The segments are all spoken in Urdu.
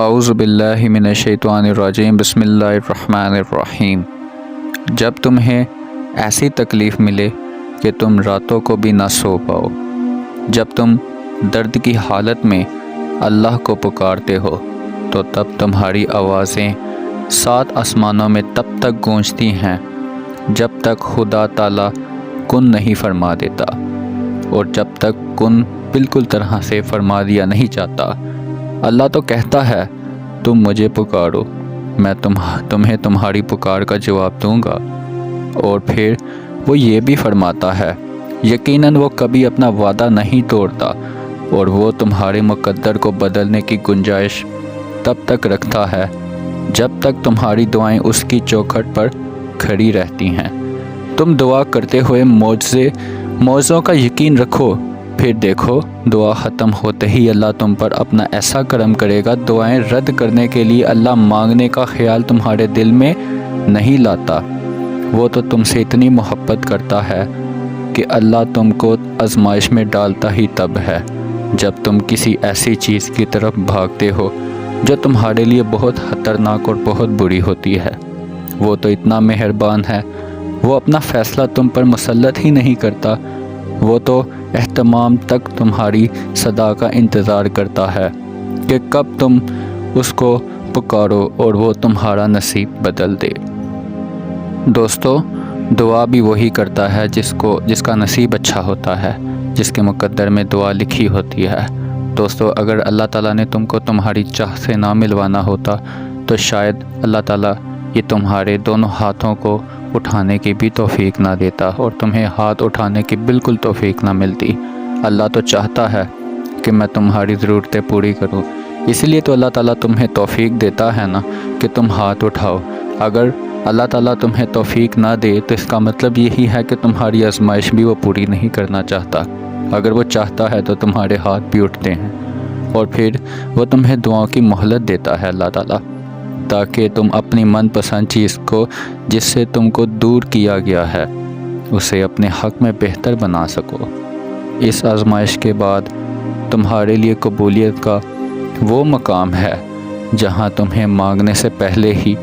اعوذ باللہ من الشیطان الرجیم بسم اللہ الرحمن الرحیم۔ جب تمہیں ایسی تکلیف ملے کہ تم راتوں کو بھی نہ سو پاؤ، جب تم درد کی حالت میں اللہ کو پکارتے ہو تو تب تمہاری آوازیں 7 آسمانوں میں تب تک گونجتی ہیں جب تک خدا تعالیٰ کن نہیں فرما دیتا، اور جب تک کن بالکل طرح سے فرما دیا نہیں جاتا۔ اللہ تو کہتا ہے تم مجھے پکارو، میں تمہیں تمہاری پکار کا جواب دوں گا، اور پھر وہ یہ بھی فرماتا ہے یقیناً وہ کبھی اپنا وعدہ نہیں توڑتا، اور وہ تمہارے مقدر کو بدلنے کی گنجائش تب تک رکھتا ہے جب تک تمہاری دعائیں اس کی چوکھٹ پر کھڑی رہتی ہیں۔ تم دعا کرتے ہوئے معجزوں کا یقین رکھو، پھر دیکھو دعا ختم ہوتے ہی اللہ تم پر اپنا ایسا کرم کرے گا۔ دعائیں رد کرنے کے لیے اللہ مانگنے کا خیال تمہارے دل میں نہیں لاتا، وہ تو تم سے اتنی محبت کرتا ہے کہ اللہ تم کو آزمائش میں ڈالتا ہی تب ہے جب تم کسی ایسی چیز کی طرف بھاگتے ہو جو تمہارے لیے بہت خطرناک اور بہت بری ہوتی ہے۔ وہ تو اتنا مہربان ہے، وہ اپنا فیصلہ تم پر مسلط ہی نہیں کرتا، وہ تو اہتمام تک تمہاری صدا کا انتظار کرتا ہے کہ کب تم اس کو پکارو اور وہ تمہارا نصیب بدل دے۔ دوستو، دعا بھی وہی کرتا ہے جس کا نصیب اچھا ہوتا ہے، جس کے مقدر میں دعا لکھی ہوتی ہے۔ دوستو، اگر اللہ تعالیٰ نے تم کو تمہاری چاہ سے نہ ملوانا ہوتا تو شاید اللہ تعالیٰ یہ تمہارے دونوں ہاتھوں کو اٹھانے کی بھی توفیق نہ دیتا، اور تمہیں ہاتھ اٹھانے کی بالکل توفیق نہ ملتی۔ اللہ تو چاہتا ہے کہ میں تمہاری ضرورتیں پوری کروں، اس لیے تو اللہ تعالیٰ تمہیں توفیق دیتا ہے نا کہ تم ہاتھ اٹھاؤ۔ اگر اللہ تعالیٰ تمہیں توفیق نہ دے تو اس کا مطلب یہی ہے کہ تمہاری آزمائش بھی وہ پوری نہیں کرنا چاہتا۔ اگر وہ چاہتا ہے تو تمہارے ہاتھ بھی اٹھتے ہیں، اور پھر وہ تمہیں دعاؤں کی مہلت دیتا ہے اللہ تعالیٰ، تاکہ تم اپنی من پسند چیز کو جس سے تم کو دور کیا گیا ہے اسے اپنے حق میں بہتر بنا سکو۔ اس آزمائش کے بعد تمہارے لیے قبولیت کا وہ مقام ہے جہاں تمہیں مانگنے سے پہلے ہی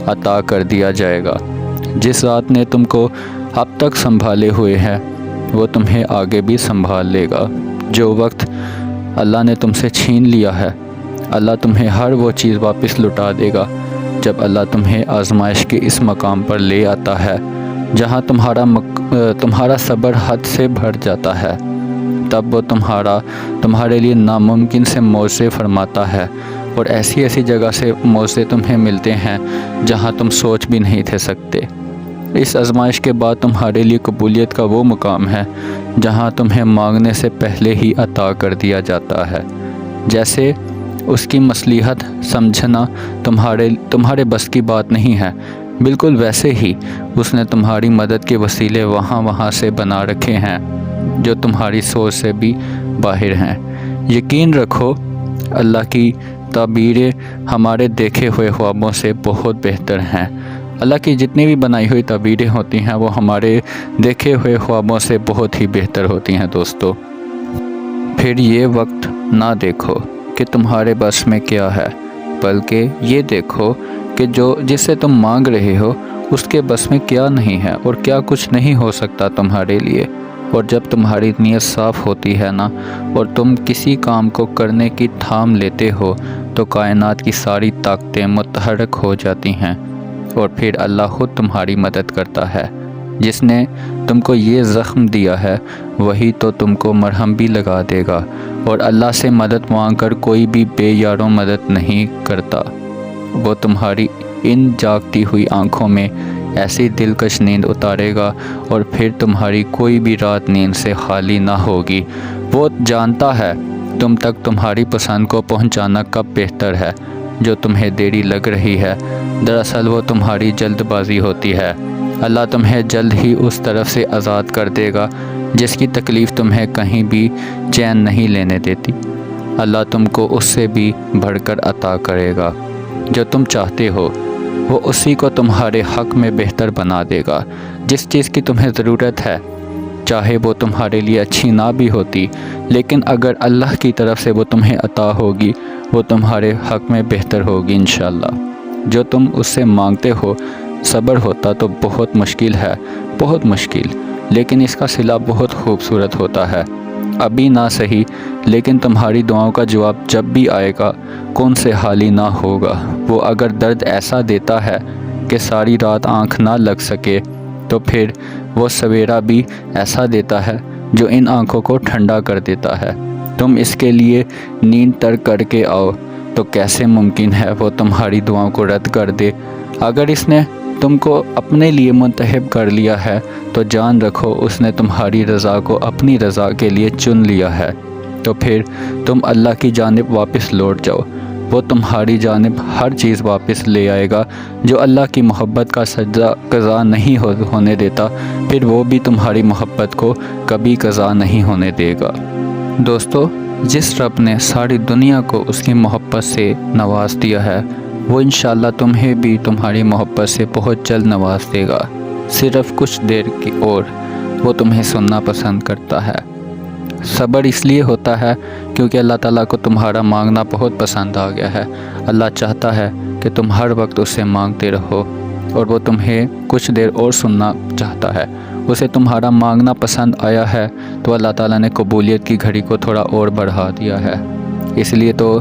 عطا کر دیا جائے گا۔ جس ذات نے تم کو اب تک سنبھالے ہوئے ہے وہ تمہیں آگے بھی سنبھال لے گا۔ جو وقت اللہ نے تم سے چھین لیا ہے، اللہ تمہیں ہر وہ چیز واپس لوٹا دے گا جب اللہ تمہیں آزمائش کے اس مقام پر لے آتا ہے جہاں تمہارا صبر حد سے بڑھ جاتا ہے۔ تب وہ تمہارے لیے ناممکن سے معجزے فرماتا ہے، اور ایسی جگہ سے معجزے تمہیں ملتے ہیں جہاں تم سوچ بھی نہیں تھے سکتے۔ اس آزمائش کے بعد تمہارے لیے قبولیت کا وہ مقام ہے جہاں تمہیں مانگنے سے پہلے ہی عطا کر دیا جاتا ہے۔ جیسے اس کی مصلحت سمجھنا تمہارے بس کی بات نہیں ہے، بالکل ویسے ہی اس نے تمہاری مدد کے وسیلے وہاں سے بنا رکھے ہیں جو تمہاری سوچ سے بھی باہر ہیں۔ یقین رکھو اللہ کی تعبیریں ہمارے دیکھے ہوئے خوابوں سے بہت بہتر ہیں۔ اللہ کی جتنی بھی بنائی ہوئی تعبیریں ہوتی ہیں وہ ہمارے دیکھے ہوئے خوابوں سے بہت ہی بہتر ہوتی ہیں۔ دوستو، پھر یہ وقت نہ دیکھو کہ تمہارے بس میں کیا ہے، بلکہ یہ دیکھو کہ جس سے تم مانگ رہے ہو اس کے بس میں کیا نہیں ہے اور کیا کچھ نہیں ہو سکتا تمہارے لیے۔ اور جب تمہاری نیت صاف ہوتی ہے نا، اور تم کسی کام کو کرنے کی تھام لیتے ہو تو کائنات کی ساری طاقتیں متحرک ہو جاتی ہیں، اور پھر اللہ خود تمہاری مدد کرتا ہے۔ جس نے تم کو یہ زخم دیا ہے وہی تو تم کو مرہم بھی لگا دے گا، اور اللہ سے مدد مانگ کر کوئی بھی بے یاروں مدد نہیں کرتا۔ وہ تمہاری ان جاگتی ہوئی آنکھوں میں ایسی دلکش نیند اتارے گا، اور پھر تمہاری کوئی بھی رات نیند سے خالی نہ ہوگی۔ وہ جانتا ہے تم تک تمہاری پسند کو پہنچانا کب بہتر ہے۔ جو تمہیں دیری لگ رہی ہے دراصل وہ تمہاری جلد بازی ہوتی ہے۔ اللہ تمہیں جلد ہی اس طرف سے آزاد کر دے گا جس کی تکلیف تمہیں کہیں بھی چین نہیں لینے دیتی۔ اللہ تم کو اس سے بھی بڑھ کر عطا کرے گا جو تم چاہتے ہو، وہ اسی کو تمہارے حق میں بہتر بنا دے گا۔ جس چیز کی تمہیں ضرورت ہے چاہے وہ تمہارے لیے اچھی نہ بھی ہوتی، لیکن اگر اللہ کی طرف سے وہ تمہیں عطا ہوگی وہ تمہارے حق میں بہتر ہوگی انشاءاللہ۔ جو تم اس سے مانگتے ہو صبر ہوتا تو بہت مشکل ہے، بہت مشکل، لیکن اس کا صلہ بہت خوبصورت ہوتا ہے۔ ابھی نہ صحیح، لیکن تمہاری دعاؤں کا جواب جب بھی آئے گا کون سے حالی نہ ہوگا۔ وہ اگر درد ایسا دیتا ہے کہ ساری رات آنکھ نہ لگ سکے تو پھر وہ سویرا بھی ایسا دیتا ہے جو ان آنکھوں کو ٹھنڈا کر دیتا ہے۔ تم اس کے لیے نیند ترک کر کے آؤ تو کیسے ممکن ہے وہ تمہاری دعاؤں کو رد کر دے۔ اگر اس نے تم کو اپنے لیے منتخب کر لیا ہے تو جان رکھو اس نے تمہاری رضا کو اپنی رضا کے لیے چن لیا ہے۔ تو پھر تم اللہ کی جانب واپس لوٹ جاؤ، وہ تمہاری جانب ہر چیز واپس لے آئے گا۔ جو اللہ کی محبت کا سجدہ قضا نہیں ہونے دیتا، پھر وہ بھی تمہاری محبت کو کبھی قضا نہیں ہونے دے گا۔ دوستو، جس رب نے ساری دنیا کو اس کی محبت سے نواز دیا ہے، وہ انشاءاللہ تمہیں بھی تمہاری محبت سے بہت جلد نواز دے گا۔ صرف کچھ دیر کی اور وہ تمہیں سننا پسند کرتا ہے۔ صبر اس لیے ہوتا ہے کیونکہ اللہ تعالیٰ کو تمہارا مانگنا بہت پسند آ گیا ہے۔ اللہ چاہتا ہے کہ تم ہر وقت اس سے مانگتے رہو، اور وہ تمہیں کچھ دیر اور سننا چاہتا ہے۔ اسے تمہارا مانگنا پسند آیا ہے تو اللہ تعالیٰ نے قبولیت کی گھڑی کو تھوڑا اور بڑھا دیا ہے۔ اس لیے تو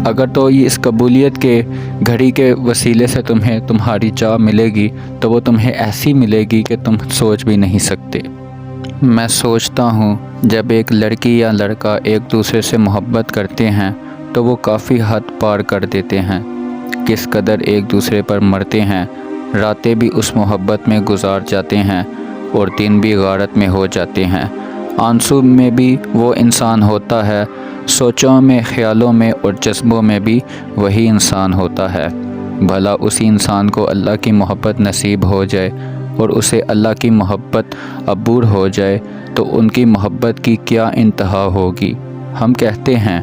اگر تو یہ اس قبولیت کے گھڑی کے وسیلے سے تمہیں تمہاری چاہ ملے گی تو وہ تمہیں ایسی ملے گی کہ تم سوچ بھی نہیں سکتے۔ میں سوچتا ہوں جب ایک لڑکی یا لڑکا ایک دوسرے سے محبت کرتے ہیں تو وہ کافی حد پار کر دیتے ہیں۔ کس قدر ایک دوسرے پر مرتے ہیں، راتیں بھی اس محبت میں گزار جاتے ہیں اور دن بھی غارت میں ہو جاتے ہیں۔ آنسو میں بھی وہ انسان ہوتا ہے، سوچوں میں، خیالوں میں اور جذبوں میں بھی وہی انسان ہوتا ہے۔ بھلا اسی انسان کو اللہ کی محبت نصیب ہو جائے اور اسے اللہ کی محبت عبور ہو جائے تو ان کی محبت کی کیا انتہا ہوگی۔ ہم کہتے ہیں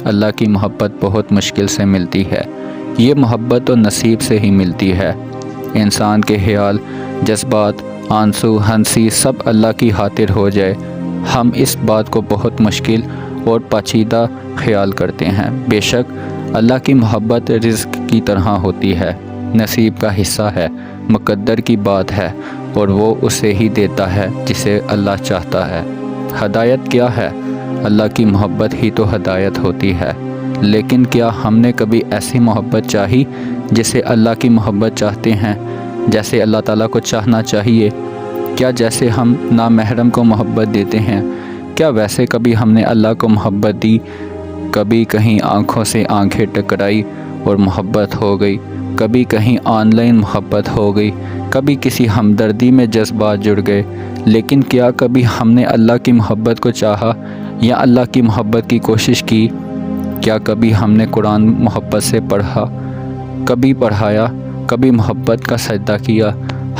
اللہ کی محبت بہت مشکل سے ملتی ہے، یہ محبت تو نصیب سے ہی ملتی ہے۔ انسان کے خیال، جذبات، آنسو، ہنسی سب اللہ کی خاطر ہو جائے، ہم اس بات کو بہت مشکل اور پیچیدہ خیال کرتے ہیں۔ بے شک اللہ کی محبت رزق کی طرح ہوتی ہے، نصیب کا حصہ ہے، مقدر کی بات ہے، اور وہ اسے ہی دیتا ہے جسے اللہ چاہتا ہے۔ ہدایت کیا ہے؟ اللہ کی محبت ہی تو ہدایت ہوتی ہے۔ لیکن کیا ہم نے کبھی ایسی محبت چاہی جسے اللہ کی محبت چاہتے ہیں، جیسے اللہ تعالیٰ کو چاہنا چاہیے؟ کیا جیسے ہم نامحرم کو محبت دیتے ہیں، کیا ویسے کبھی ہم نے اللہ کو محبت دی؟ کبھی کہیں آنکھوں سے آنکھیں ٹکرائی اور محبت ہو گئی، کبھی کہیں آن لائن محبت ہو گئی، کبھی کسی ہمدردی میں جذبات جڑ گئے، لیکن کیا کبھی ہم نے اللہ کی محبت کو چاہا یا اللہ کی محبت کی کوشش کی؟ کیا کبھی ہم نے قرآن محبت سے پڑھا، کبھی پڑھایا، کبھی محبت کا سجدہ کیا؟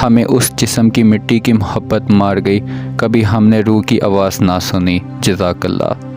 ہمیں اس جسم کی مٹی کی محبت مار گئی، کبھی ہم نے روح کی آواز نہ سنی۔ جزاک اللہ۔